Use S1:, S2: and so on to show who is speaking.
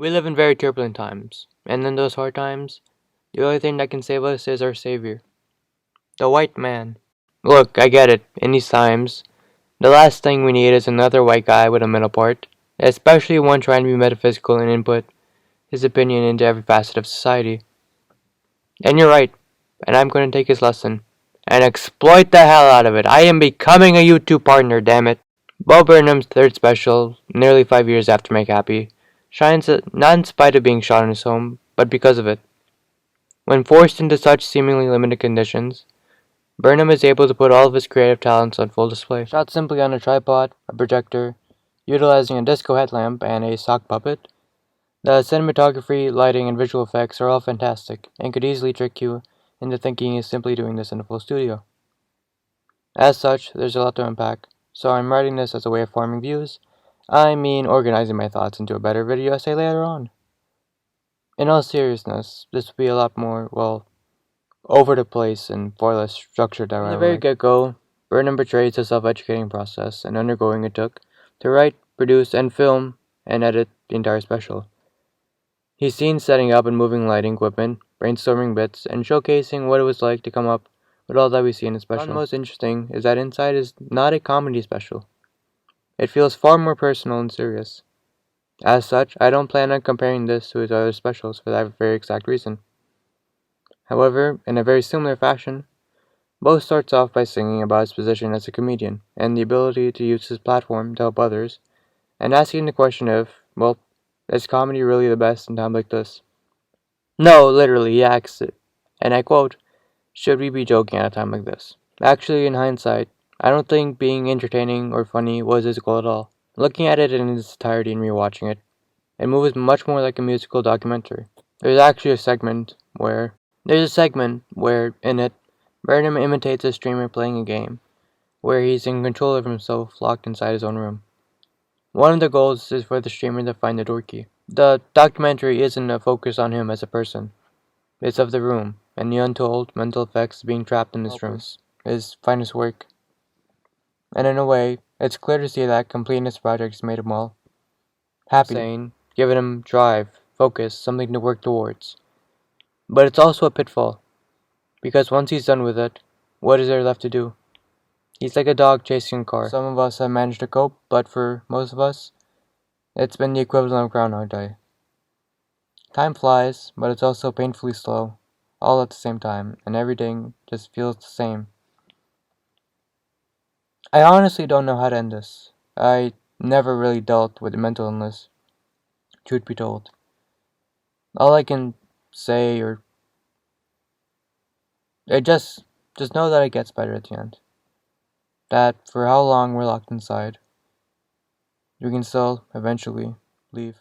S1: We live in very turbulent times, and in those hard times, the only thing that can save us is our savior, the white man. Look, I get it, in these times, the last thing we need is another white guy with a middle part, especially one trying to be metaphysical and input his opinion into every facet of society. And you're right, and I'm going to take his lesson and exploit the hell out of it. I am becoming a YouTube partner, damn it. Bo Burnham's third special, nearly 5 years after Make Happy, shines not in spite of being shot in his home, but because of it. When forced into such seemingly limited conditions, Burnham is able to put all of his creative talents on full display. Shot simply on a tripod, a projector, utilizing a disco headlamp and a sock puppet, the cinematography, lighting, and visual effects are all fantastic, and could easily trick you into thinking he is simply doing this in a full studio. As such, there's a lot to unpack, so I'm writing this as a way of forming views. I mean organizing my thoughts into a better video essay later on. In all seriousness, this will be a lot more, well, over the place and far less structured than From the very get-go, Burnham portrays the self-educating process and undergoing it took to write, produce, and film and edit the entire special. He's seen setting up and moving lighting equipment, brainstorming bits, and showcasing what it was like to come up with all that we see in the special. What I find most interesting is that Inside is not a comedy special. It feels far more personal and serious. As such, I don't plan on comparing this to his other specials for that very exact reason. However, in a very similar fashion, Bo starts off by singing about his position as a comedian and the ability to use his platform to help others, and asking the question if, well, is comedy really the best in times like this? No, literally, he asks it, and I quote, "Should we be joking at a time like this?" Actually, in hindsight, I don't think being entertaining or funny was his goal at all. Looking at it in its entirety and rewatching it, it moves much more like a musical documentary. There's actually There's a segment where, in it, Burnham imitates a streamer playing a game, where he's in control of himself locked inside his own room. One of the goals is for the streamer to find the door key. The documentary isn't a focus on him as a person. It's of the room, and the untold mental effects of being trapped in this room. His finest work. And in a way, it's clear to see that completing this project has made him all happy, sane, given him drive, focus, something to work towards. But it's also a pitfall, because once he's done with it, what is there left to do? He's like a dog chasing a car. Some of us have managed to cope, but for most of us, it's been the equivalent of Groundhog Day. Time flies, but it's also painfully slow, all at the same time, and everything just feels the same. I honestly don't know how to end this. I never really dealt with mental illness, truth be told. All I can say, or I just know that it gets better at the end. That for how long we're locked inside, we can still eventually leave.